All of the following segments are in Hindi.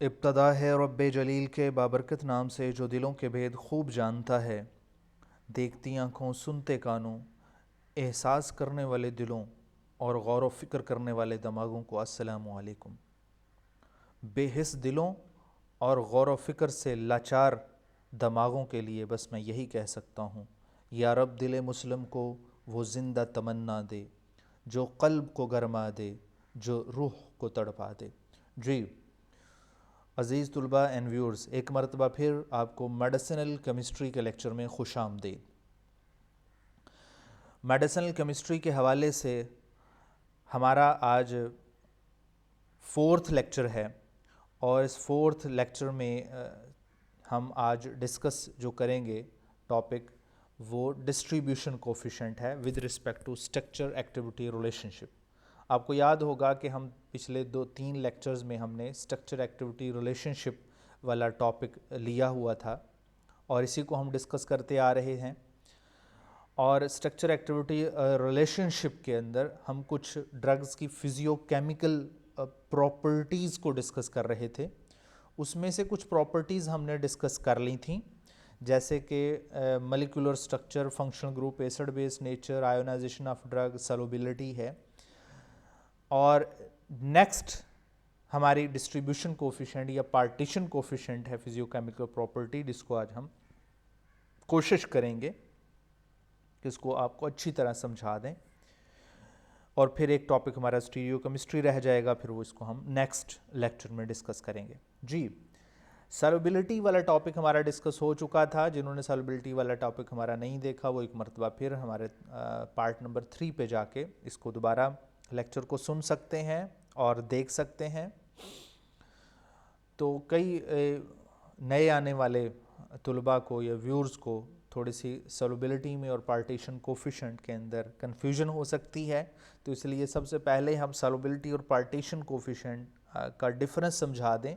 इब्तदा है रब्बे जलील के बाबरकत नाम से जो दिलों के भेद खूब जानता है। देखती आँखों सुनते कानों एहसास करने वाले दिलों और गौर व फिक्र करने वाले दिमागों को अस्सलामु अलैकुम। बेहिस दिलों और गौर व फिक्र से लाचार दिमागों के लिए बस मैं यही कह सकता हूँ, या रब दिल मुस्लिम को वो ज़िंदा तमन्ना दे जो क़ल्ब को गरमा दे, जो रूह को तड़पा दे। जी अज़ीज़ तुलबा एंड व्यूअर्स, एक मरतबा फिर आपको मेडिसिनल केमिस्ट्री के लेक्चर में खुश आमदीद। मेडिसिनल केमिस्ट्री के हवाले से हमारा आज फोर्थ लेक्चर है और इस फोर्थ लेक्चर में हम आज डिस्कस जो करेंगे टॉपिक वो डिस्ट्रीब्यूशन कोफिशेंट है with respect to structure activity relationship. आपको याद होगा कि हम पिछले 2-3 लेक्चर्स में हमने स्ट्रक्चर एक्टिविटी रिलेशनशिप वाला टॉपिक लिया हुआ था और इसी को हम डिस्कस करते आ रहे हैं। और स्ट्रक्चर एक्टिविटी रिलेशनशिप के अंदर हम कुछ ड्रग्स की फिजियोकेमिकल प्रॉपर्टीज़ को डिस्कस कर रहे थे। उसमें से कुछ प्रॉपर्टीज़ हमने डिस्कस कर ली थी, जैसे कि molecular structure, functional group, acid base nature, ionization of drug, solubility है। और नेक्स्ट हमारी डिस्ट्रीब्यूशन कोफिशिएंट या पार्टीशन कोफिशिएंट है फिजियोकेमिकल प्रॉपर्टी, जिसको आज हम कोशिश करेंगे कि इसको आपको अच्छी तरह समझा दें। और फिर एक टॉपिक हमारा स्टीरियो केमिस्ट्री रह जाएगा, फिर वो इसको हम नेक्स्ट लेक्चर में डिस्कस करेंगे। जी सॉल्युबिलिटी वाला टॉपिक हमारा डिस्कस हो चुका था। जिन्होंने सॉल्युबिलिटी वाला टॉपिक हमारा नहीं देखा वो एक मरतबा फिर हमारे पार्ट नंबर 3 पे जाके इसको दोबारा लेक्चर को सुन सकते हैं और देख सकते हैं। तो कई नए आने वाले तुलबा को या व्यूअर्स को थोड़ी सी सॉल्युबिलिटी में और पार्टीशन कोफिशिएंट के अंदर कन्फ्यूजन हो सकती है, तो इसलिए सबसे पहले हम सॉल्युबिलिटी और पार्टीशन कोफिशिएंट का डिफरेंस समझा दें।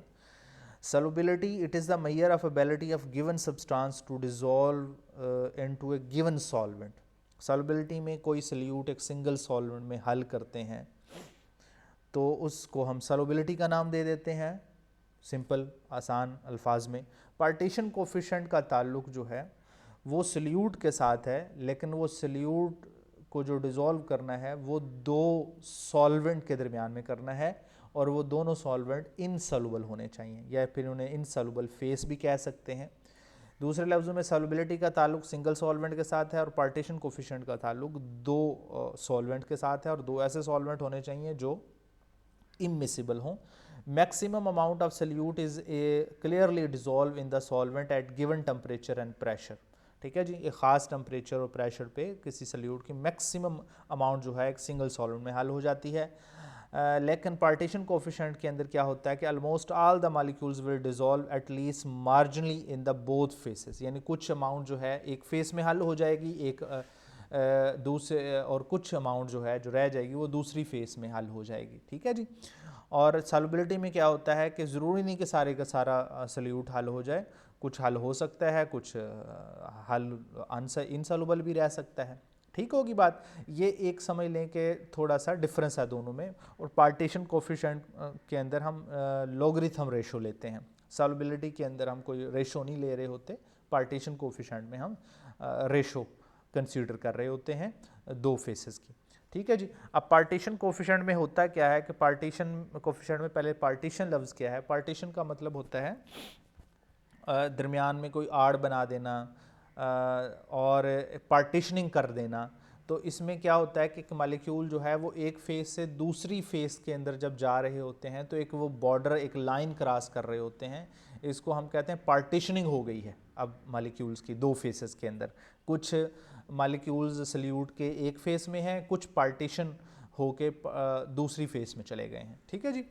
Solubility, it is the measure of ability of given substance to dissolve into a given solvent. Solubility में कोई सल्यूट एक सिंगल सॉल्वेंट में हल करते हैं तो उसको हम solubility का नाम दे देते हैं, सिंपल आसान अल्फाज में। पार्टीशन कोफिशिएंट का ताल्लुक जो है वो सल्यूट के साथ है, लेकिन वो सल्यूट को जो डिज़ोल्व करना है वो दो सॉल्वेंट के दरमियान में करना है और वो दोनों सॉल्वेंट इनसॉल्युबल होने चाहिए, या फिर उन्हें इनसॉल्युबल फेस भी कह सकते हैं। दूसरे लफ्ज़ों में सॉल्युबिलिटी का ताल्लुक सिंगल सॉल्वेंट के साथ है और पार्टीशन कोफिशिएंट का ताल्लुक दो सॉल्वेंट के साथ है, और दो ऐसे सॉल्वेंट होने चाहिए जो इमिसिबल हों। Maximum amount of solute is clearly dissolve in the solvent eight given temperature and pressure. ठीक है जी, एक ख़ास टेम्परेचर और प्रेशर पे किसी सल्यूट की मैक्सिमम अमाउंट जो है एक सिंगल सॉल्वेंट में हल हो जाती है। लेकिन पार्टीशन कोफिशिएंट के अंदर क्या होता है कि almost all the molecules will dissolve at least marginally in the both faces, यानी कुछ अमाउंट जो है एक फेस में हल हो जाएगी, एक दूसरे, और कुछ अमाउंट जो है जो रह जाएगी वो दूसरी फेस में हल हो जाएगी। ठीक है जी। और सॉल्युबिलिटी में क्या होता है कि ज़रूरी नहीं कि सारे का सारा सल्यूट हल हो जाए, कुछ हल हो सकता है, कुछ हल इनसॉल्युबल भी रह सकता है। ठीक होगी बात। ये एक समझ लें कि थोड़ा सा डिफरेंस है दोनों में। और पार्टीशन कोफिशिएंट के अंदर हम लॉगरिथम रेशो लेते हैं, सॉल्युबिलिटी के अंदर हम कोई रेशो नहीं ले रहे होते, पार्टीशन कोफिशिएंट में हम रेशो कंसीडर कर रहे होते हैं दो फेसेस की। ठीक है जी। अब पार्टीशन कोफिशिएंट में होता क्या है कि पार्टीशन कोफिशिएंट में पहले पार्टीशन लफ्ज़ क्या है। पार्टीशन का मतलब होता है दरमियान में कोई आड़ बना देना और पार्टीशनिंग कर देना। तो इसमें क्या होता है कि मॉलिक्यूल जो है वो एक फेस से दूसरी फेस के अंदर जब जा रहे होते हैं तो एक वो बॉर्डर, एक लाइन क्रॉस कर रहे होते हैं, इसको हम कहते हैं पार्टीशनिंग हो गई है अब मॉलिक्यूल्स की दो फेसेस के अंदर। कुछ मॉलिक्यूल्स सल्यूट के एक फेस में हैं, कुछ पार्टीशन होके दूसरी फेस में चले गए हैं। ठीक है जी।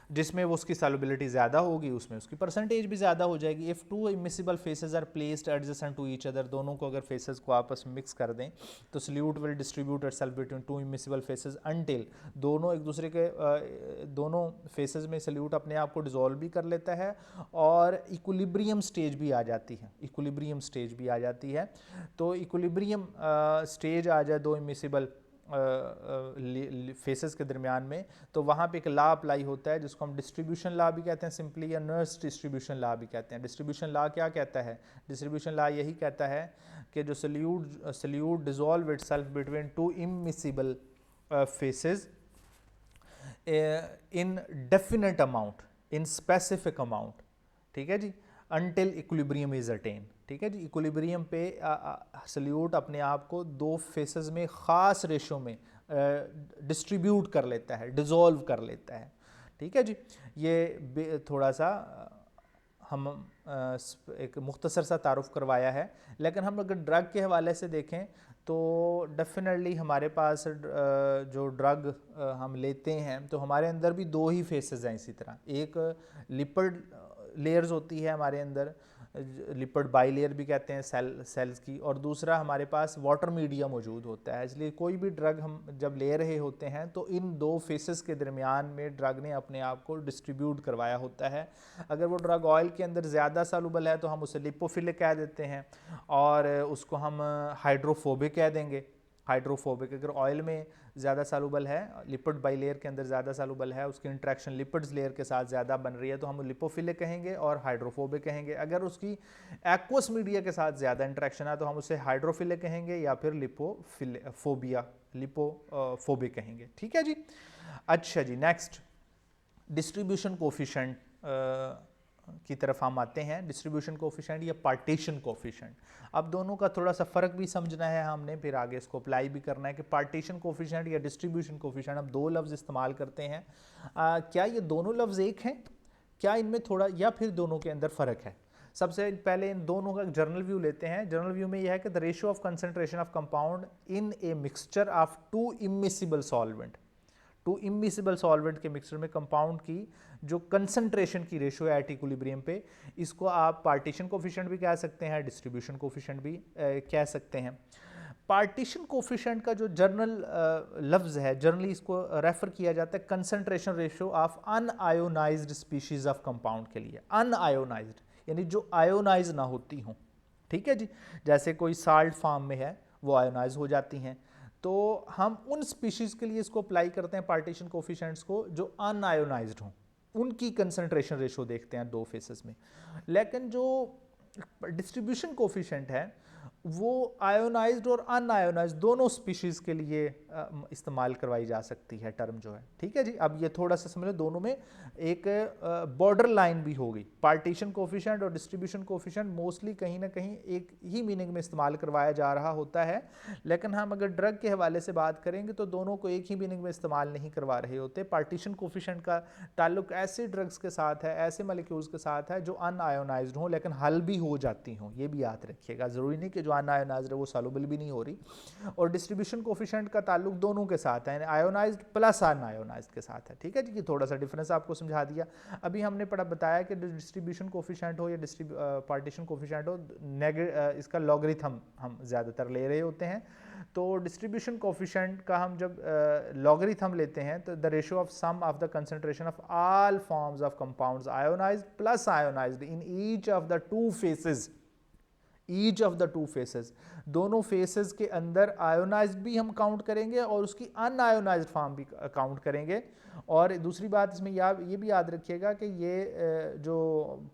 जिसमें वो उसकी सॉल्युबिलिटी ज़्यादा होगी उसमें उसकी परसेंटेज भी ज़्यादा हो जाएगी। If two immiscible phases are placed adjacent to each other, दोनों को अगर फेसेस को आपस में मिक्स कर दें तो solute will distribute itself between two immiscible phases until दोनों एक दूसरे के दोनों फेसेस में सल्यूट अपने आप को डिजोल्व भी कर लेता है और इक्विलिब्रियम स्टेज भी आ जाती है, इक्विलिब्रियम स्टेज भी आ जाती है। तो इक्विलिब्रियम स्टेज आ जाए दो इमिसिबल फेसेस के दरमियान में, तो वहाँ पे एक लॉ अप्लाई होता है जिसको हम डिस्ट्रीब्यूशन लॉ भी कहते हैं सिंपली, या नर्स डिस्ट्रीब्यूशन लॉ भी कहते हैं। डिस्ट्रीब्यूशन लॉ क्या कहता है? डिस्ट्रीब्यूशन लॉ यही कहता है कि जो solute dissolve itself between two immiscible phases in definite amount, in specific amount, ठीक है जी, अनटिल इक्विलिब्रियम इज अटेन, ठीक है जी। इक्विलिब्रियम पे सल्यूट अपने आप को दो फेसेस में ख़ास रेशो में डिस्ट्रीब्यूट कर लेता है, डिज़ोल्व कर लेता है, ठीक है जी। ये थोड़ा सा हम एक मुख्तसर सा तारुफ करवाया है, लेकिन हम अगर ड्रग के हवाले से देखें तो डेफिनेटली हमारे पास जो ड्रग हम लेते हैं तो हमारे अंदर भी दो ही फेसेस हैं इसी तरह। एक लिपिड लेयर्स होती है हमारे अंदर, लिपिड बाई लेयर भी कहते हैं सेल्स की, और दूसरा हमारे पास वाटर मीडिया मौजूद होता है। इसलिए कोई भी ड्रग हम जब ले रहे होते हैं तो इन दो फेसेस के दरमियान में ड्रग ने अपने आप को डिस्ट्रीब्यूट करवाया होता है। अगर वो ड्रग ऑयल के अंदर ज़्यादा सॉल्युबल है तो हम उसे लिपोफिलिक कह देते हैं, और उसको हम हाइड्रोफोबिक कह देंगे। हाइड्रोफोबिक अगर ऑयल में ज़्यादा सॉल्युबल है, लिपिड बाई लेयर के अंदर ज़्यादा सॉल्युबल है, उसकी इंट्रैक्शन लिपिड्स लेयर के साथ ज़्यादा बन रही है तो हम लिपोफिलिक कहेंगे और हाइड्रोफोबिक कहेंगे। अगर उसकी एक्वस मीडिया के साथ ज़्यादा इंट्रैक्शन है तो हम उसे हाइड्रोफिलिक कहेंगे या फिर लिपोफोबिक कहेंगे, ठीक है जी। अच्छा जी, नेक्स्ट डिस्ट्रीब्यूशन कोफिशिएंट की तरफ हम आते हैं। डिस्ट्रीब्यूशन कोफिशिएंट या पार्टीशन कोफिशिएंट, अब दोनों का थोड़ा सा फ़र्क भी समझना है हमने, फिर आगे इसको अप्लाई भी करना है कि पार्टीशन कोफिशिएंट या डिस्ट्रीब्यूशन कोफिशिएंट, हम दो लफ्ज़ इस्तेमाल करते हैं। क्या ये दोनों लफ्ज़ एक हैं? क्या इनमें थोड़ा, या फिर दोनों के अंदर फ़र्क है? सबसे पहले इन दोनों का जर्नल व्यू लेते हैं। जर्नल व्यू में यह है कि the ratio of concentration of compound in a mixture of to immiscible solvent, to immiscible solvent के मिक्सचर में कंपाउंड की जो कंसंट्रेशन की रेशियो है एट इक्विलिब्रियम पे, इसको आप पार्टीशन कोफिशिएंट भी कह सकते हैं, डिस्ट्रीब्यूशन कोफिशिएंट भी कह सकते हैं। पार्टीशन कोफिशिएंट का जो जर्नल लफ्ज़ है, जर्नली इसको रेफर किया जाता है concentration ratio of unionised species of compound के लिए। अनआयोनाइज्ड यानी जो आयोनाइज ना होती हों, ठीक है जी। जैसे कोई साल्ट फॉर्म में है वो आयोनाइज हो जाती हैं, तो हम उन स्पीशीज़ के लिए इसको अप्लाई करते हैं पार्टीशन कोफिशिएंट्स को जो अनआयोनाइज्ड हों, उनकी कंसंट्रेशन रेशो देखते हैं दो फेसेस में। लेकिन जो डिस्ट्रीब्यूशन कोफिशिएंट है वो आयोनाइज्ड और अनआयोनाइज्ड दोनों स्पीशीज़ के लिए इस्तेमाल करवाई जा सकती है टर्म जो है, ठीक है जी। अब ये थोड़ा सा समझ लो, दोनों में एक बॉर्डर लाइन भी होगी। पार्टीशन कोफिशिएंट और डिस्ट्रीब्यूशन कोफिशिएंट मोस्टली कहीं ना कहीं एक ही मीनिंग में इस्तेमाल करवाया जा रहा होता है, लेकिन हम अगर ड्रग के हवाले से बात करेंगे तो दोनों को एक ही मीनिंग में इस्तेमाल नहीं करवा रहे होते। पार्टीशन कोफिशिएंट का ताल्लुक ऐसे ड्रग्स के साथ है, ऐसे मॉलिक्यूल्स के साथ है जो अनआयोनाइज्ड हों लेकिन हल भी हो जाती हों, ये भी याद रखिएगा। ज़रूरी नहीं कि जो अनआयोनाइज्ड है वो सॉल्युबल भी नहीं हो रही। और डिस्ट्रीब्यूशन कोफिशिएंट का ताल्लुक दोनों के साथ है, आयोनाइज्ड प्लस अनआयोनाइज्ड के साथ है, ठीक है जी। कि थोड़ा सा डिफरेंस आपको समझा दिया। अभी हमने बताया कि डिस्ट्रीब्यूशन कोफिशिएंट हो या पार्टीशन कोफिशिएंट हो, इसका लॉगरिथम हम ज़्यादातर ले रहे होते हैं। तो डिस्ट्रीब्यूशन कोफिशिएंट का हम जब लॉगरिथम लेते हैं तो the ratio of sum of the concentration of all forms of compounds ionized plus ionized in each of the two phases, each of the two phases, दोनों फेसेस के अंदर आयोनाइज्ड भी हम काउंट करेंगे और उसकी अनआयोनाइज्ड फॉर्म भी काउंट करेंगे। और दूसरी बात इसमें ये भी याद रखिएगा कि ये जो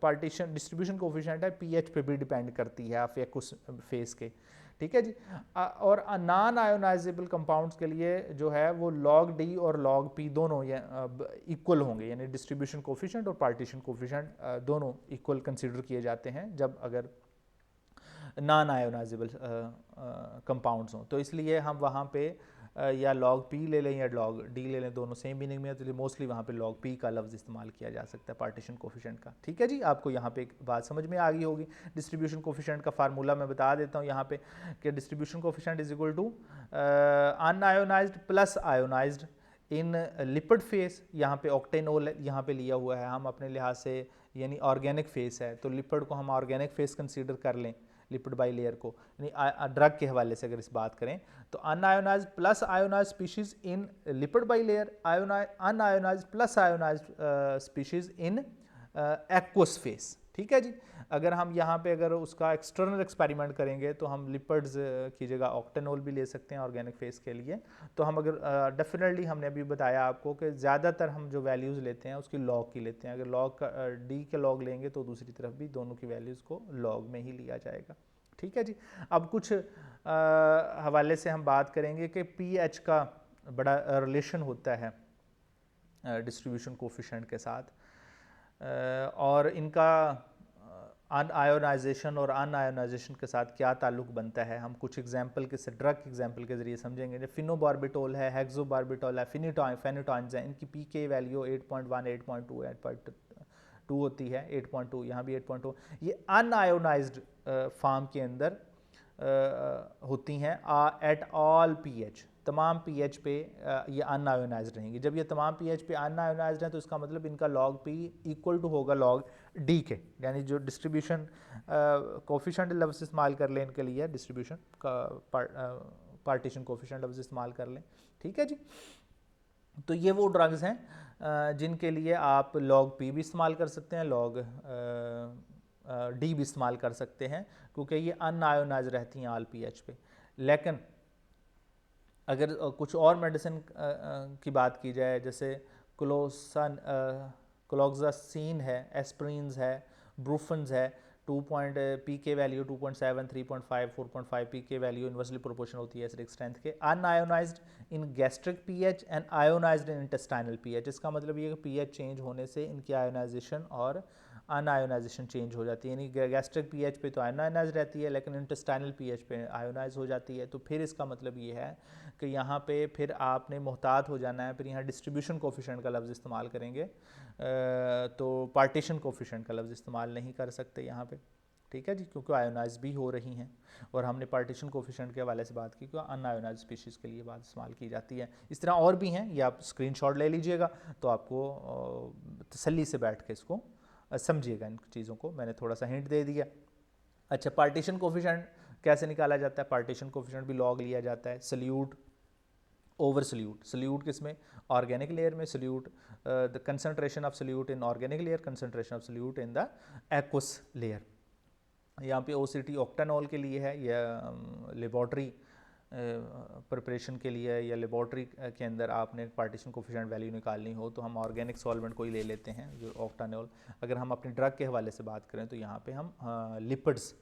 पार्टीशन डिस्ट्रीब्यूशन कोफिशिएंट है पीएच पे भी डिपेंड करती है ऑफ एक्वस फेस के, ठीक है जी। और नॉन आयोनाइजेबल कंपाउंड्स के लिए जो है वो लॉग डी और लॉग पी दोनों इक्वल होंगे, यानी डिस्ट्रीब्यूशन कोफिशिएंट और पार्टीशन कोफिशिएंट दोनों इक्वल कंसीडर किए जाते हैं जब अगर नॉन आयोनाइजेबल कंपाउंड्स हों। तो इसलिए हम वहाँ पे या लॉग पी ले लें या लॉग डी ले लें, दोनों सेम मीनिंग में है, तो मोस्टली वहाँ पे लॉग पी का लफ्ज़ इस्तेमाल किया जा सकता है पार्टीशन कोफिशिएंट का, ठीक है जी। आपको यहाँ पे एक बात समझ में आ गई होगी। डिस्ट्रीब्यूशन कोफिशिएंट का फार्मूला मैं बता देता हूँ यहाँ पे कि distribution coefficient is equal to unionized plus ionized in lipid phase. यहाँ पे ऑक्टेनॉल यहाँ पे लिया हुआ है हम अपने लिहाज से, यानी ऑर्गेनिक फेस है तो लिपिड को हम ऑर्गेनिक फेस कंसीडर कर लें, लिपिड बाई लेयर को, यानी ड्रग के हवाले से अगर इस बात करें तो unionised plus ionised species in lipid by layer, unionised plus ionised species in aqueous face, ठीक है जी। अगर हम यहाँ पे अगर उसका एक्सटर्नल एक्सपेरिमेंट करेंगे तो हम लिपिड्स की जगह ऑक्टेनॉल भी ले सकते हैं ऑर्गेनिक फेस के लिए। तो हम अगर डेफिनेटली हमने अभी बताया आपको कि ज़्यादातर हम जो वैल्यूज़ लेते हैं उसकी लॉग की लेते हैं। अगर लॉग का डी के लॉग लेंगे तो दूसरी तरफ भी दोनों की वैल्यूज़ को लॉग में ही लिया जाएगा। ठीक है जी। अब कुछ हवाले से हम बात करेंगे कि पीएच का बड़ा रिलेशन होता है डिस्ट्रीब्यूशन कोफिशिएंट के साथ, और इनका अनआयोनाइजेशन और अनआयोनाइजेशन के साथ क्या ताल्लुक बनता है हम कुछ एग्जांपल के ड्रग एग्जांपल के ज़रिए समझेंगे। जब फिनोबार्बिटोल है, हेक्सोबार्बिटोल है, फेनिटॉइन्स हैं, इनकी पीके वैल्यू 8.1, 8.2, 8.2 होती है, 8.2, यहाँ भी 8.2। ये अनआयोनाइज्ड फॉर्म के अंदर होती हैं एट ऑल पीएच, तमाम पीएच पे ये अनआयोनाइज्ड रहेंगी। जब ये तमाम पीएच पे अनआयोनाइज्ड हैं तो इसका मतलब इनका लॉग पी इक्वल टू होगा लॉग डी के, यानी जो डिस्ट्रीब्यूशन कोफिशिएंट लफ्ज़ इस्तेमाल कर लें इनके लिए, डिस्ट्रीब्यूशन का पार्टीशन कोफिशिएंट लफ्ज़ इस्तेमाल कर लें। ठीक है जी। तो ये वो ड्रग्स हैं जिनके लिए आप लॉग पी भी इस्तेमाल कर सकते हैं, लॉग डी भी इस्तेमाल कर सकते हैं, क्योंकि ये अनआयोनाइज रहती हैं ऑल पीएच पे। लेकिन अगर कुछ और मेडिसिन की बात की जाए, जैसे क्लोक्सासिन है, एस्प्रिन्स है, ब्रूफन्स है, 2 पी के वैल्यू 2.7, 3.5, 4.5 पी के वैल्यू इन्वर्सली प्रोपोर्शनल होती है एसिडिक स्ट्रेंथ के। Unionised in gastric pH and ionised in intestinal pH. इसका मतलब ये कि पीएच चेंज होने से इनकी आयोनाइजेशन और अनआयोनाइजेशन चेंज हो जाती है, यानी गैस्ट्रिक पीएच पे तो आयोनाइज रहती है लेकिन इंटेस्टाइनल पीएच पे आयोनाइज हो जाती है। तो फिर इसका मतलब ये है कि यहाँ पे फिर आपने मोहतात हो जाना है, फिर यहाँ डिस्ट्रीब्यूशन कोफिशिएंट का लफ्ज़ इस्तेमाल करेंगे तो पार्टीशन कोफिशिएंट का लफ्ज़ इस्तेमाल नहीं कर सकते यहाँ पे। ठीक है जी, क्योंकि आयोनाइज भी हो रही हैं, और हमने पार्टीशन कोफिशिएंट के हवाले से बात की कि अनआयोनाइज स्पीशीज़ के लिए बात इस्तेमाल की जाती है। इस तरह और भी हैं, ये आप स्क्रीनशॉट ले लीजिएगा तो आपको तसल्ली से बैठ के इसको समझिएगा। इन चीज़ों को मैंने थोड़ा सा हिंट दे दिया। अच्छा, पार्टीशन कोफिशिएंट कैसे निकाला जाता है? पार्टीशन कोफिशिएंट भी लॉग लिया जाता है सल्यूट ओवर सल्यूट। सल्यूट किस में? ऑर्गेनिक लेयर में। Solute the concentration of solute in organic layer, concentration of solute in the aqueous layer. यहाँ पे ओसीटी ऑक्टानॉल के लिए है, या लेबॉर्ट्री प्रिपरेशन के लिए, या लेबॉर्ट्री के अंदर आपने पार्टीशन कोफिशिएंट वैल्यू निकालनी हो तो हम ऑर्गेनिक सॉल्वेंट को ही ले लेते हैं जो ऑक्टानॉल। अगर हम अपनी ड्रग के हवाले से बात करें तो यहाँ पे हम लिपिड्स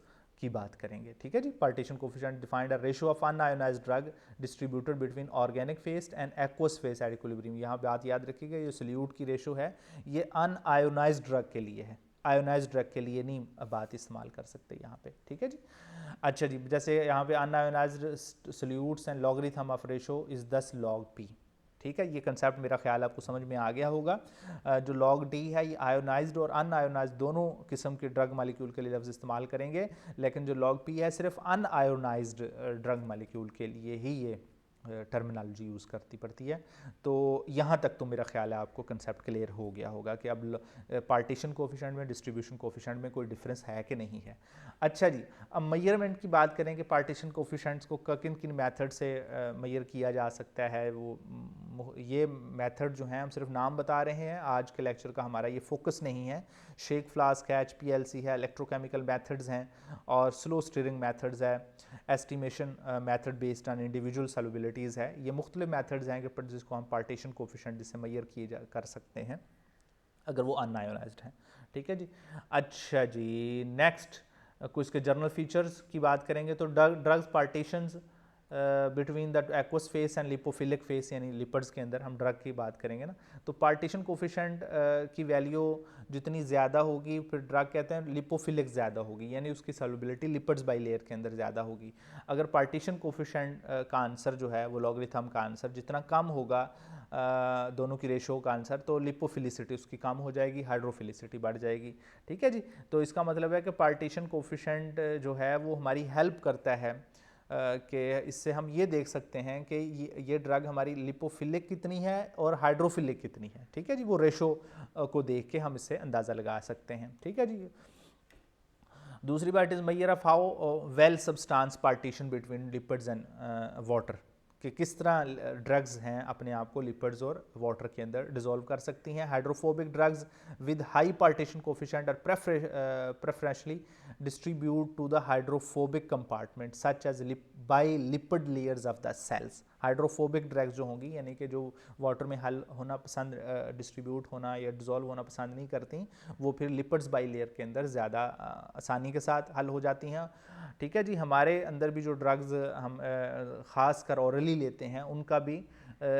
की बात करेंगे। ठीक है जी। Partition coefficient defined a ratio of unionized drug distributed between organic phase and aqueous phase at equilibrium. यहाँ बात याद रखिएगा, ये सल्यूट की रेशियो है ये अनआयोनाइज्ड ड्रग के लिए है, आयोनाइज्ड ड्रग के लिए नहीं बात इस्तेमाल कर सकते यहाँ पे। ठीक है जी। अच्छा जी, जैसे यहाँ पे unionised salutes and logarithm of ratio is 10 log p। ठीक है, ये कंसेप्ट मेरा ख्याल आपको समझ में आ गया होगा। जो log d है ये आयोनाइज्ड और अनआयोनाइज्ड दोनों किस्म के ड्रग मालिक्यूल के लिए लफ्ज़ इस्तेमाल करेंगे, लेकिन जो log p है सिर्फ अनआयोनाइज्ड ड्रग मालिक्यूल के लिए ही ये टर्मिनोलॉजी यूज़ करती पड़ती है। तो यहाँ तक तो मेरा ख्याल है आपको कंसेप्ट क्लियर हो गया होगा कि अब पार्टीशन कोफिशिएंट में डिस्ट्रीब्यूशन कोफिशिएंट में कोई डिफरेंस है कि नहीं है। अच्छा जी, अब मेजरमेंट की बात करें कि पार्टीशन कोफिशिएंट्स को किन किन मेथड से मेजर किया जा सकता है। वो ये मेथड जो हैं हम सिर्फ नाम बता रहे हैं, आज के लेक्चर का हमारा ये फोकस नहीं है। शेक फ्लास्क है, HPLC है, इलेक्ट्रोकेमिकल मेथड्स हैं और स्लो स्टीयरिंग मेथड्स है, estimation method based on individual solubilities है। ये मुख्तलिफ मेथड्स हैं कि जिसको हम पार्टीशन कोफिशिएंट जिससे मेजर किए कर सकते हैं अगर वो अनआयोनाइज्ड हैं। ठीक है जी। अच्छा जी, नेक्स्ट कुछ के जर्नल फीचर्स की बात करेंगे तो drugs partitions between the aqueous face and lipophilic face, यानी लिपिड्स के अंदर हम ड्रग की बात करेंगे ना, तो पार्टीशन कोफिशिएंट की वैल्यू जितनी ज़्यादा होगी फिर ड्रग कहते हैं लिपोफिलिक ज़्यादा होगी, यानी उसकी सॉल्युबिलिटी लिपिड्स बाई लेयर के अंदर ज़्यादा होगी। अगर पार्टीशन कोफिशिएंट का आंसर जो है वो लॉगरिथम का आंसर जितना कम होगा दोनों की रेशो का आंसर, तो लिपोफिलिसिटी उसकी कम हो जाएगी, हाइड्रोफिलिसिटी बढ़ जाएगी। ठीक है जी। तो इसका मतलब है कि पार्टीशन कोफिशिएंट जो है वो हमारी हेल्प करता है कि इससे हम ये देख सकते हैं कि ये ड्रग हमारी लिपोफिलिक कितनी है और हाइड्रोफिलिक कितनी है। ठीक है जी, वो रेशो को देख के हम इससे अंदाज़ा लगा सकते हैं। ठीक है जी। दूसरी बात is measure of how well substance partition between lipids and water. कि किस तरह ड्रग्स हैं अपने आप को लिपिड्स और वाटर के अंदर डिसॉल्व कर सकती हैं। Hydrophobic drugs with high partition coefficient are preferentially distribute to the hydrophobic compartment such as by lipid layers of the cells. Hydrophobic drugs जो होंगी यानी कि जो वाटर में हल होना पसंद, डिस्ट्रीब्यूट होना या डिसॉल्व होना पसंद नहीं करती, वो फिर लिपिड्स बाई लेयर के अंदर ज़्यादा आसानी के साथ हल हो जाती हैं। ठीक है जी। हमारे अंदर भी जो ड्रग्स हम ख़ास कर ऑरली लेते हैं उनका भी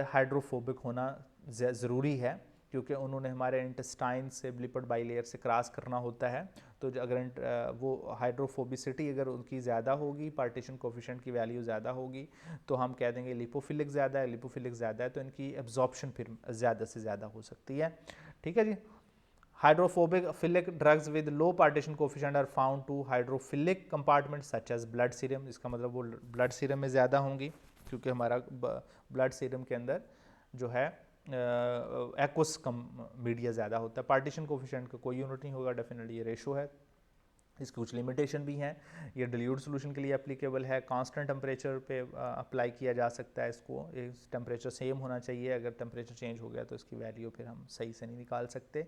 हाइड्रोफोबिक होना ज़रूरी है, क्योंकि उन्होंने हमारे इंटेस्टाइन से लिपिड बाई लेयर से क्रॉस करना होता है। तो अगर वो हाइड्रोफोबिसिटी अगर उनकी ज़्यादा होगी, पार्टीशन कोफिशिएंट की वैल्यू ज़्यादा होगी, तो हम कह देंगे लिपोफिलिक ज़्यादा है। लिपोफिलिक ज़्यादा है तो इनकी एब्जॉर्प्शन फिर ज़्यादा से ज़्यादा हो सकती है। ठीक है जी। Hydrophilic drugs with low partition coefficient are found to hydrophilic compartment such as blood serum. इसका मतलब वो ब्लड सीरम में ज़्यादा होंगी, क्योंकि हमारा ब्लड सीरम के अंदर जो है एक्वस कम मीडिया ज़्यादा होता है। पार्टीशन कोफिशिएंट का कोई यूनिट नहीं होगा, डेफिनेटली ये रेशो है। इसकी कुछ लिमिटेशन भी हैं। ये डिल्यूट सोल्यूशन के लिए एप्लीकेबल है। कांस्टेंट टेम्परेचर पे अप्लाई किया जा सकता है इसको। इस टेम्परेचर सेम होना चाहिए, अगर टेम्परेचर चेंज हो गया तो इसकी वैल्यू फिर हम सही से नहीं निकाल सकते।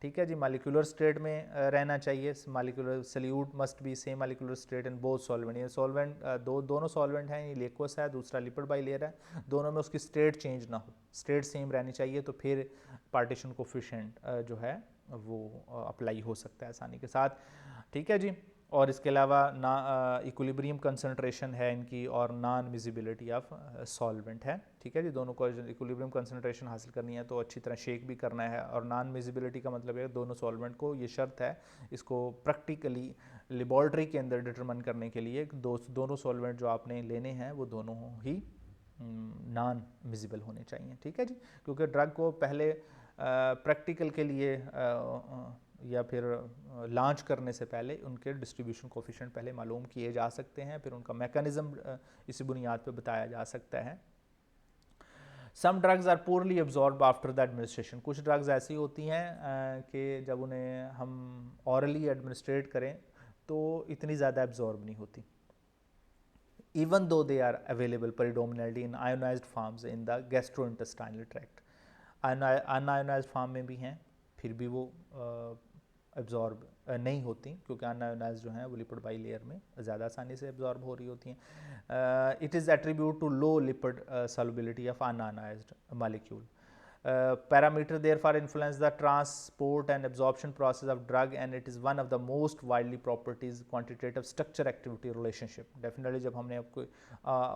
ठीक है जी। मालिकुलर स्टेट में रहना चाहिए। Molecular solute must be same molecular state in both solvent. ये सॉल्वेंट दोनों सॉल्वेंट हैं, ये लिक्वस है, दूसरा लिपिड बाई लेयर है, दोनों में उसकी स्टेट चेंज ना हो, स्टेट सेम रहनी चाहिए, तो फिर पार्टीशन कोफिशिएंट जो है वो अप्लाई हो सकता है आसानी के साथ। ठीक है जी। और इसके अलावा ना इक्विलिब्रियम कंसंट्रेशन है इनकी, और नॉन विजिबिलिटी ऑफ सॉल्वेंट है। ठीक है जी। दोनों को इक्विलिब्रियम कंसंट्रेशन हासिल करनी है तो अच्छी तरह शेक भी करना है। और नॉन विजिबिलिटी का मतलब है दोनों सॉल्वेंट को, ये शर्त है इसको प्रैक्टिकली लेबॉर्ट्री के अंदर डिटरमिन करने के लिए, दोनों सॉल्वेंट जो आपने लेने हैं वो दोनों ही नॉन विजिबल होने चाहिए। ठीक है जी। क्योंकि ड्रग को पहले प्रैक्टिकल के लिए या फिर लॉन्च करने से पहले उनके डिस्ट्रीब्यूशन कोफिशिएंट पहले मालूम किए जा सकते हैं, फिर उनका मैकेनिज्म इसी बुनियाद पर बताया जा सकता है। Some drugs are poorly absorb after the administration. कुछ ड्रग्स ऐसी होती हैं कि जब उन्हें हम ऑरली एडमिनिस्ट्रेट करें तो इतनी ज़्यादा एब्जॉर्ब नहीं होती, even though they are available predominantly in ionized forms in the gastrointestinal tract। Unionised form में भी हैं, फिर भी वो एब्जॉर्ब नहीं होती, क्योंकि अनआयोनाइज्ड जो हैं वो लिपिड बाई लेयर में ज़्यादा आसानी से एब्जॉर्ब हो रही होती हैं। It is attribute to low lipid solubility of unionized molecule. Parameter therefore influence the transport and absorption process of drug, and it is one of the most widely properties quantitative structure activity relationship। Definitely जब हमने आपको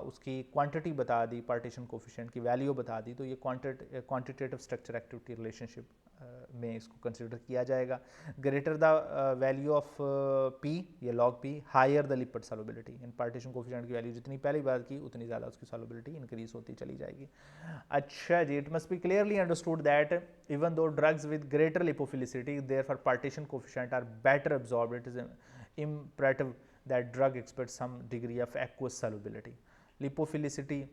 उसकी क्वांटिटी बता दी, पार्टीशन कोफिशिएंट की वैल्यू बता दी, तो ये क्वांटिटेटिव स्ट्रक्चर एक्टिविटी रिलेशनशिप में इसको कंसिडर किया जाएगा। Greater the value of P या log P, higher the lipid solubility. इन पार्टीशन कोफिशिएंट की वैल्यू जितनी पहली बात की उतनी ज़्यादा उसकी सॉल्युबिलिटी इंक्रीज होती चली जाएगी। अच्छा जी। It must be clearly understood that even though drugs with greater lipophilicity therefore partition coefficient are better absorbed, it is imperative that drug expect some degree of aqueous solubility. Lipophilicity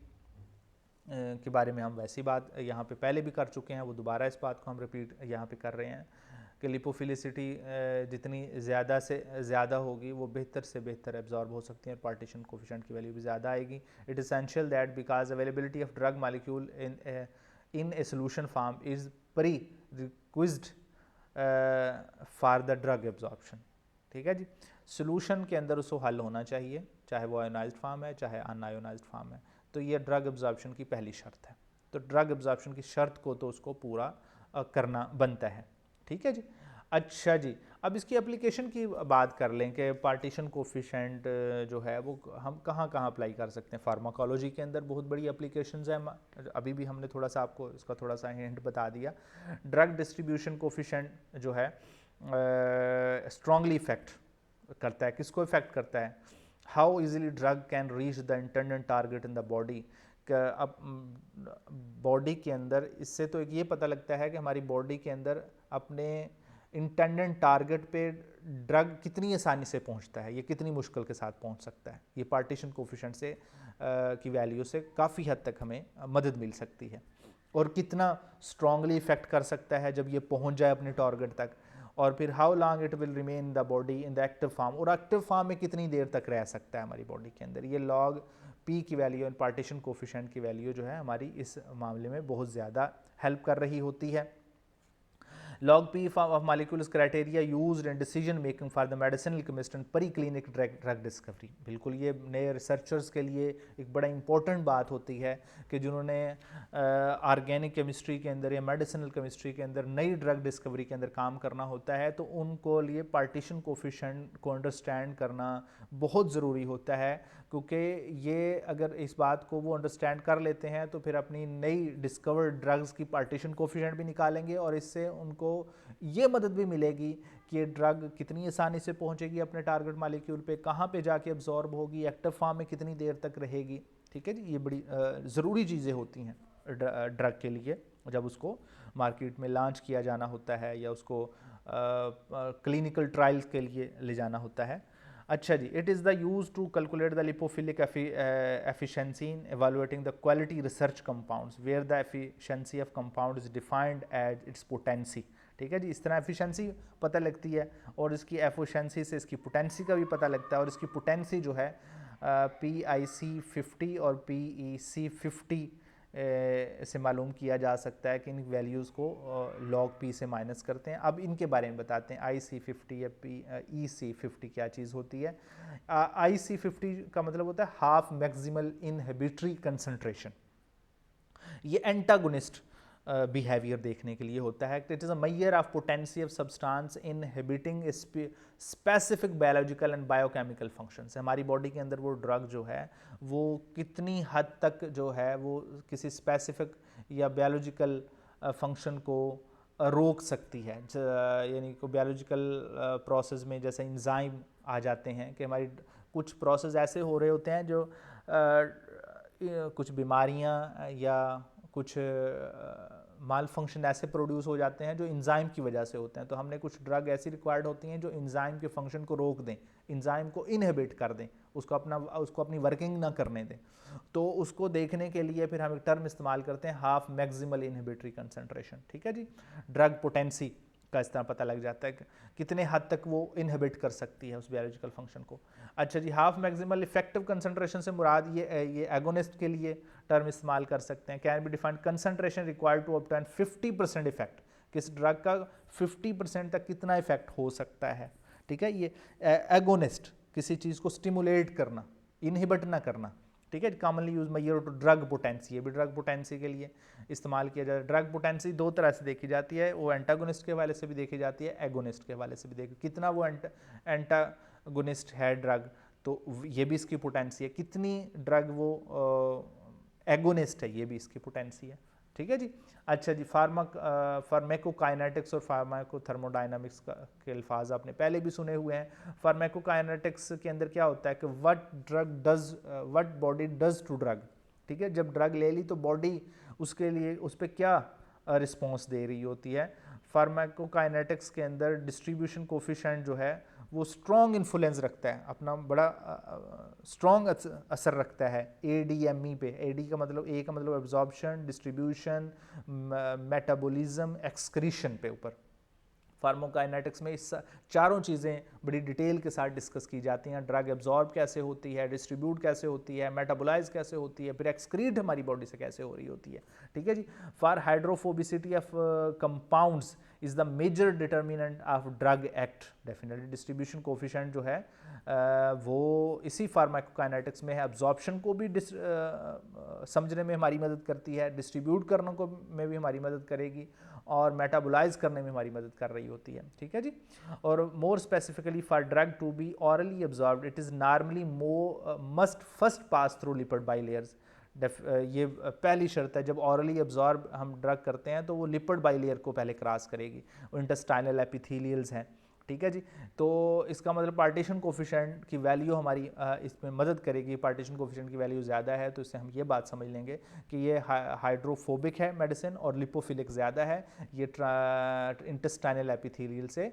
के बारे में हम वैसी बात यहाँ पे पहले भी कर चुके हैं, वो दोबारा इस बात को हम रिपीट यहाँ पे कर रहे हैं कि लिपोफिलिसिटी जितनी ज़्यादा से ज़्यादा होगी वो बेहतर से बेहतर एब्जॉर्ब हो सकती है, और पार्टीशन कोफिशिएंट की वैल्यू भी ज़्यादा आएगी। It is essential that because availability of drug molecule in a solution form is prerequisite for the drug absorption. ठीक है जी। सोल्यूशन के अंदर उसको हल होना चाहिए, चाहे वो आयोनाइज्ड फॉर्म है चाहे अनआयोनाइज्ड फॉर्म है, तो ये ड्रग एब्जॉर्प्शन की पहली शर्त है। तो ड्रग एब्जॉर्प्शन की शर्त को तो उसको पूरा करना बनता है। ठीक है जी। अच्छा जी। अब इसकी एप्लीकेशन की बात कर लें कि पार्टीशन कोफिशिएंट जो है वो हम कहाँ कहाँ अप्लाई कर सकते हैं। फार्माकोलॉजी के अंदर बहुत बड़ी एप्लीकेशंस हैं, अभी भी हमने थोड़ा सा आपको इसका थोड़ा सा हिंट बता दिया। ड्रग डिस्ट्रीब्यूशन कोफिशिएंट जो है स्ट्रांगली इफेक्ट करता है, किसको इफेक्ट करता है, how easily drug can reach the intended target in the body. अब बॉडी के अंदर इससे तो एक ये पता लगता है कि हमारी बॉडी के अंदर अपने इंटेंडेड टारगेट पे ड्रग कितनी आसानी से पहुंचता है, ये कितनी मुश्किल के साथ पहुंच सकता है। ये पार्टीशन कोफिशिएंट से की वैल्यू से काफ़ी हद तक हमें मदद मिल सकती है, और कितना स्ट्रांगली इफेक्ट कर सकता है जब ये पहुंच जाए अपने टारगेट तक, और फिर how long it will remain in the body in the active form, और एक्टिव फॉर्म में कितनी देर तक रह सकता है हमारी बॉडी के अंदर। ये लॉग पी की वैल्यू एंड पार्टीशन कोफिशिएंट की वैल्यू जो है हमारी इस मामले में बहुत ज़्यादा हेल्प कर रही होती है। Log P of molecules criteria used in decision making for the medicinal chemist and preclinic drug discovery। बिल्कुल ये नए रिसर्चर्स के लिए एक बड़ा इंपॉर्टेंट बात होती है कि जिन्होंने ऑर्गेनिक केमिस्ट्री के अंदर या मेडिसिनल केमिस्ट्री के अंदर नई ड्रग डिस्कवरी के अंदर काम करना होता है, तो उनको लिए पार्टीशन कोफिशिएंट को अंडरस्टैंड करना बहुत ज़रूरी होता है, क्योंकि ये अगर इस बात को वो अंडरस्टैंड कर लेते हैं तो फिर अपनी नई डिस्कवर्ड ड्रग्स की पार्टीशन कोफिशिएंट भी निकालेंगे और इससे उनको ये मदद भी मिलेगी कि ये ड्रग कितनी आसानी से पहुंचेगी अपने टारगेट मॉलिक्यूल पे, कहाँ पे जाके अब्जॉर्ब होगी, एक्टिव फॉर्म में कितनी देर तक रहेगी। ठीक है जी, ये बड़ी ज़रूरी चीज़ें होती हैं ड्रग के लिए जब उसको मार्केट में लॉन्च किया जाना होता है या उसको क्लिनिकल ट्रायल्स के लिए ले जाना होता है। अच्छा जी, it is the use to calculate the lipophilic efficiency in evaluating the quality research compounds where the efficiency of compound is defined as its potency. ठीक है जी, इस तरह एफिशिएंसी पता लगती है और इसकी एफिशिएंसी से इसकी पोटेंसी का भी पता लगता है, और इसकी पोटेंसी जो है PIC 50 और PEC 50 से मालूम किया जा सकता है कि इन वैल्यूज़ को log P से माइनस करते हैं। अब इनके बारे में बताते हैं, IC 50 या EC 50 क्या चीज़ होती है। IC 50 का मतलब होता है हाफ मैक्सिमल इनहिबिटरी कंसंट्रेशन। ये एंटागोनिस्ट बिहेवियर देखने के लिए होता है। It is a measure of potency of substance inhibiting specific biological and biochemical functions. हमारी बॉडी के अंदर वो ड्रग जो है वो कितनी हद तक जो है वो किसी स्पेसिफिक या बायोलॉजिकल फंक्शन को रोक सकती है। यानी को बायोलॉजिकल प्रोसेस में जैसे इंजाइम आ जाते हैं कि हमारी कुछ प्रोसेस ऐसे हो रहे होते हैं जो कुछ बीमारियां या कुछ माल फंक्शन ऐसे प्रोड्यूस हो जाते हैं जो इंजाइम की वजह से होते हैं। तो हमने कुछ ड्रग ऐसी रिक्वायर्ड होती हैं जो इंजाइम के फंक्शन को रोक दें, इंजाइम को इनहिबिट कर दें, उसको अपनी वर्किंग ना करने दें। तो उसको देखने के लिए फिर हम एक टर्म इस्तेमाल करते हैं हाफ मैक्सिमल इनहिबिटरी कंसंट्रेशन। ठीक है जी, ड्रग पोटेंसी का इस तरह पता लग जाता है कि कितने हद तक वो इनहिबिट कर सकती है उस बायोलॉजिकल फंक्शन को। अच्छा जी, हाफ मैक्सिमल इफेक्टिव कंसंट्रेशन से मुराद ये एगोनिस्ट के लिए टर्म इस्तेमाल कर सकते हैं। Can be defined concentration required to obtain 50% effect. किस ड्रग का 50% तक कितना इफेक्ट हो सकता है। ठीक है, ये एगोनिस्ट किसी चीज़ को स्टिमुलेट करना, इनहिबिट ना करना। ठीक है, commonly use measure to drug potency. ये भी ड्रग पोटेंसी के लिए इस्तेमाल किया जाता है। ड्रग पोटेंसी दो तरह से देखी जाती है, वो एंटागोनिस्ट के हवाले से भी देखी जाती है, एगोनिस्ट के हवाले से भी देखी। कितना वो एंटागोनिस्ट है ड्रग, तो ये भी इसकी पोटेंसी है। कितनी ड्रग वो एगोनिस्ट है, ये भी इसकी पोटेंसी है। ठीक है जी। अच्छा जी, फार्माकोकाइनेटिक्स और फार्माकोथर्मोडायनामिक्स के अल्फाज आपने पहले भी सुने हुए हैं। फार्माकोकाइनेटिक्स के अंदर क्या होता है कि what body does to drug. ठीक है, जब ड्रग ले ली तो बॉडी उसके लिए उस पर क्या रिस्पॉन्स दे रही होती है। फार्माकोकाइनेटिक्स के अंदर डिस्ट्रीब्यूशन कोफिशिएंट जो है वो स्ट्रॉन्ग इन्फ्लुएंस रखता है, अपना बड़ा स्ट्रॉन्ग असर रखता है ADME पे। AD का मतलब, A का मतलब एब्जॉर्प्शन, डिस्ट्रीब्यूशन, मेटाबॉलिज्म, एक्सक्रीशन पे ऊपर। फार्माकोकाइनेटिक्स में इस चारों चीज़ें बड़ी डिटेल के साथ डिस्कस की जाती हैं। ड्रग एब्जॉर्ब कैसे होती है, डिस्ट्रीब्यूट कैसे होती है, मेटाबोलाइज कैसे होती है, फिर एक्सक्रीट हमारी बॉडी से कैसे हो रही होती है। ठीक है जी। For hydrophobicity of compounds is the major determinant of drug act. Definitely distribution coefficient जो है वो इसी फार्माकोकाइनेटिक्स में है। एब्जॉर्प्शन को भी समझने में हमारी मदद करती है, डिस्ट्रीब्यूट करने को में भी हमारी मदद करेगी, और मेटाबोलाइज करने में हमारी मदद कर रही होती है। ठीक है जी। और more specifically for drug to be orally absorbed it is normally must first pass through lipid bilayers. ये पहली शर्त है, जब ऑरली एब्जॉर्ब हम ड्रग करते हैं तो वो लिपिड बाइलेयर को पहले क्रॉस करेगी। इंटेस्टाइनल एपिथेलियल्स हैं। ठीक है जी। तो इसका मतलब पार्टीशन कोफिशिएंट की वैल्यू हमारी इसमें मदद करेगी। पार्टीशन कोफिशिएंट की वैल्यू ज़्यादा है तो इससे हम ये बात समझ लेंगे कि ये हाइड्रोफोबिक है मेडिसिन और लिपोफिलिक ज़्यादा है, ये इंटेस्टाइनल एपिथेलियल से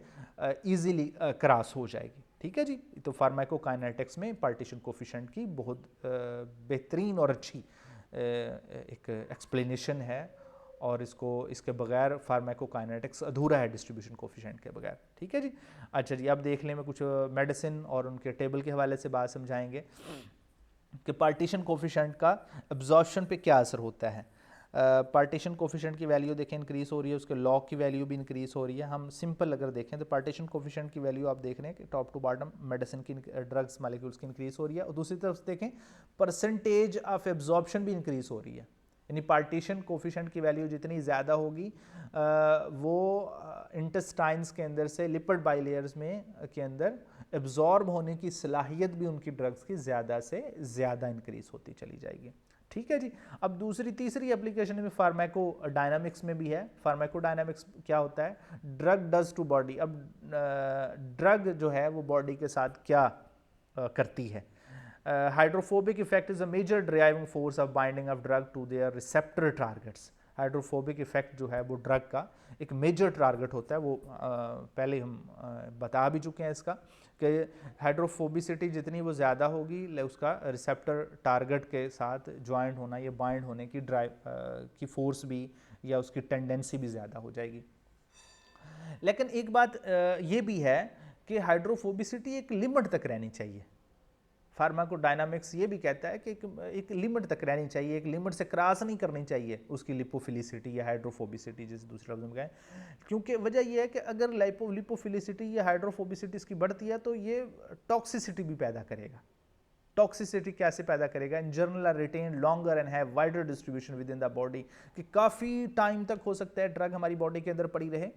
ईजीली क्रॉस हो जाएगी। ठीक है जी। तो फार्माकोकाइनेटिक्स में पार्टीशन कोफिशिएंट की बहुत बेहतरीन और अच्छी एक एक्सप्लेनेशन है, और इसके बगैर फार्माकोकाइनेटिक्स अधूरा है डिस्ट्रीब्यूशन कोफिशिएंट के बगैर। ठीक है जी। अच्छा जी, अब देख लें मैं कुछ मेडिसिन और उनके टेबल के हवाले से बात समझाएंगे। कि पार्टीशन कोफिशेंट का एब्जॉर्प्शन पे क्या असर होता है। पार्टीशन कोफिशेंट की वैल्यू देखें इंक्रीज़ हो रही है, उसके लॉग की वैल्यू भी इंक्रीज़ हो रही है। हम सिंपल अगर देखें तो पार्टीशन कोफिशेंट की वैल्यू आप देख रहे हैं कि टॉप टू बॉटम मेडिसिन की ड्रग्स मालिक्यूल्स की इंक्रीज़ हो रही है, और दूसरी तरफ देखें परसेंटेज ऑफ एब्जॉर्प्शन भी इंक्रीज़ हो रही है। यानी पार्टीशन कोफिशेंट की वैल्यू जितनी ज़्यादा होगी वो इंटेस्टाइन्स के अंदर से लिपिड बाइलेयर्स में के अंदर एब्जॉर्ब होने की सलाहियत भी उनकी ड्रग्स की ज़्यादा से ज़्यादा इंक्रीज़ होती चली जाएगी। ठीक है जी। अब दूसरी तीसरी एप्लीकेशन में फार्माको डायनामिक्स में भी है। फार्माको डायनामिक्स क्या होता है, ड्रग डज टू बॉडी। अब ड्रग जो है वो बॉडी के साथ क्या करती है। Hydrophobic effect is a major driving force of binding of drug to their receptor targets. Hydrophobic effect जो है वो ड्रग का एक मेजर टारगेट होता है, वो पहले हम बता भी चुके हैं इसका कि हाइड्रोफोबिसिटी जितनी वो ज़्यादा होगी उसका रिसेप्टर टारगेट के साथ ज्वाइंट होना या बाइंड होने की ड्राइव की फोर्स भी या उसकी टेंडेंसी भी ज़्यादा हो जाएगी। लेकिन एक बात ये भी है कि हाइड्रोफोबिसिटी एक लिमिट तक रहनी चाहिए। फार्माकोडायनामिक्स ये भी कहता है कि एक लिमिट तक रहनी चाहिए, एक लिमिट से क्रॉस नहीं करनी चाहिए उसकी लिपोफिलिसिटी या हाइड्रोफोबिसिटी जिस दूसरे लफ्ज़ में कहें। क्योंकि वजह यह है कि अगर लिपोफिलिसिटी या हाइड्रोफोबिसिटी इसकी बढ़ती है तो ये टॉक्सिसिटी भी पैदा करेगा। टॉक्सिसिटी कैसे पैदा करेगा, in general are retain longer and have wider distribution with in the body, कि काफ़ी टाइम तक हो सकता है ड्रग हमारी बॉडी के अंदर पड़ी रहे,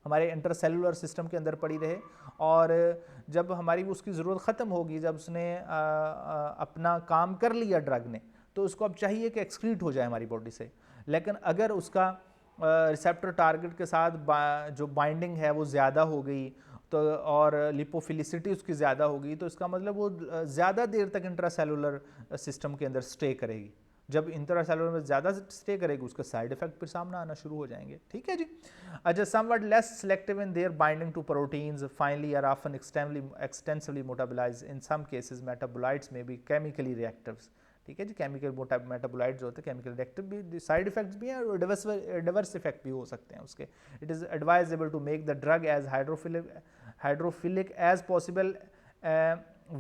हमारे इंटरसेलुलर सिस्टम के अंदर पड़ी रहे, और जब हमारी उसकी ज़रूरत ख़त्म होगी, जब उसने अपना काम कर लिया ड्रग ने, तो उसको अब चाहिए कि एक्सक्रीट हो जाए हमारी बॉडी से। लेकिन अगर उसका रिसेप्टर टारगेट के साथ जो बाइंडिंग है वो ज़्यादा हो गई तो और लिपोफिलिसिटी उसकी ज़्यादा होगी, तो इसका मतलब वो ज़्यादा देर तक इंट्रासेलुलर सिस्टम के अंदर स्टे करेगी। जब इंट्रासेलुलर में ज़्यादा स्टे करेगी उसके साइड इफेक्ट फिर सामने आना शुरू हो जाएंगे। ठीक है जी। अच्छा, somewhat less selective in their binding to proteins finally are often extensively metabolized, in some cases metabolites may be chemically reactives. ठीक है जी। केमिकल मेटाबोलाइट्स जो होते हैं केमिकल रिएक्टिव भी, साइड इफेक्ट्स भी हैं और डिवर्स इफेक्ट भी हो सकते हैं उसके। It is advisable to make the drug as hydrophilic as possible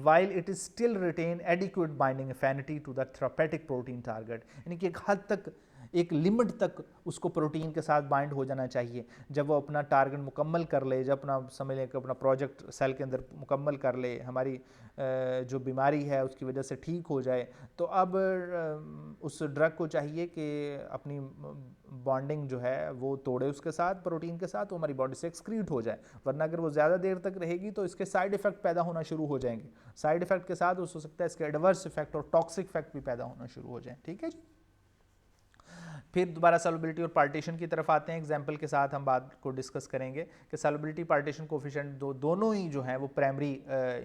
while it is still retain adequate binding affinity to the therapeutic protein target। यानी कि एक हद तक, एक लिमिट तक उसको प्रोटीन के साथ बाइंड हो जाना चाहिए। जब वो अपना टारगेट मुकम्मल कर ले, जब अपना समझ लें कि अपना प्रोजेक्ट सेल के अंदर मुकम्मल कर ले, हमारी जो बीमारी है उसकी वजह से ठीक हो जाए, तो अब उस ड्रग को चाहिए कि अपनी बॉन्डिंग जो है वो तोड़े उसके साथ, प्रोटीन के साथ, तो हमारी बॉडी से एक्सक्रीट हो जाए। वरना अगर वो ज़्यादा देर तक रहेगी तो इसके साइड इफेक्ट पैदा होना शुरू हो जाएंगे। साइड इफेक्ट के साथ हो सकता है इसके एडवर्स इफेक्ट और टॉक्सिक इफेक्ट भी पैदा होना शुरू हो जाए। ठीक है जी। फिर दोबारा सॉल्युबिलिटी और पार्टीशन की तरफ आते हैं। एग्जाम्पल के साथ हम बात को डिस्कस करेंगे कि सॉल्युबिलिटी पार्टीशन कोफिशिएंट दोनों ही जो हैं वो प्राइमरी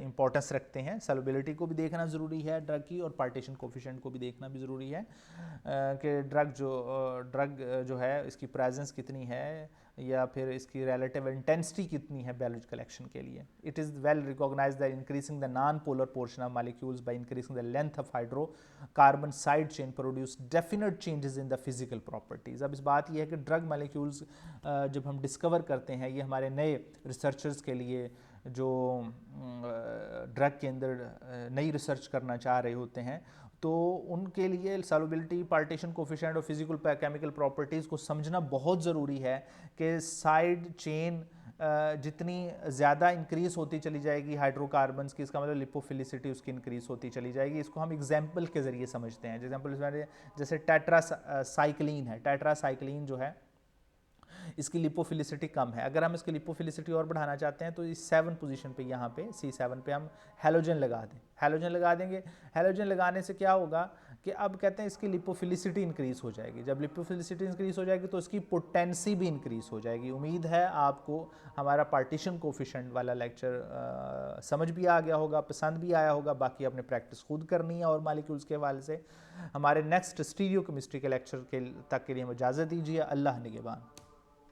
इंपॉर्टेंस रखते हैं। सॉल्युबिलिटी को भी देखना ज़रूरी है ड्रग की, और पार्टीशन कोफिशिएंट को भी देखना भी ज़रूरी है कि ड्रग जो है इसकी प्रेजेंस कितनी है या फिर इसकी रिलेटिव इंटेंसिटी कितनी है बायोलॉजिकल एक्शन के लिए। It is well recognized that increasing the non polar portion of molecules by increasing the length of hydrocarbon side chain produce definite changes in the physical properties. अब इस बात यह है कि ड्रग मॉलिक्यूल्स जब हम डिस्कवर करते हैं, ये हमारे नए रिसर्चर्स के लिए जो ड्रग के अंदर नई रिसर्च करना चाह रहे होते हैं, तो उनके लिए सॉल्युबिलिटी, पार्टीशन कोफिशिएंट और फिजिकल केमिकल प्रॉपर्टीज़ को समझना बहुत ज़रूरी है कि साइड चेन जितनी ज़्यादा इंक्रीज़ होती चली जाएगी हाइड्रोकार्बन्स की, इसका मतलब लिपोफिलिसिटी उसकी इंक्रीज़ होती चली जाएगी। इसको हम एग्जाम्पल के ज़रिए समझते हैं। एग्जाम्पल जैसे टेट्रासाइक्लिन है, टेट्रासाइक्लिन जो है इसकी लिपोफिलिसिटी कम है। अगर हम इसकी लिपोफिलिसिटी और बढ़ाना चाहते हैं तो इस 7 पोजीशन पे, यहाँ पे C7 पे हम हैलोजन लगा दें, हैलोजन लगा देंगे। हैलोजन लगाने से क्या होगा कि अब कहते हैं इसकी लिपोफिलिसिटी इंक्रीज़ हो जाएगी। जब लिपोफिलिसिटी इंक्रीज़ हो जाएगी तो इसकी पोटेंसी भी इंक्रीज़ हो जाएगी। उम्मीद है आपको हमारा पार्टीशन कोफिशिएंट वाला लेक्चर समझ भी आ गया होगा, पसंद भी आया होगा। बाकी अपने प्रैक्टिस खुद करनी है और मालिक्यूल्स के हवाले से। हमारे नेक्स्ट स्टीरियो केमिस्ट्री के लेक्चर तक के लिए हमें इजाज़त दीजिए। अल्लाह निगहबान।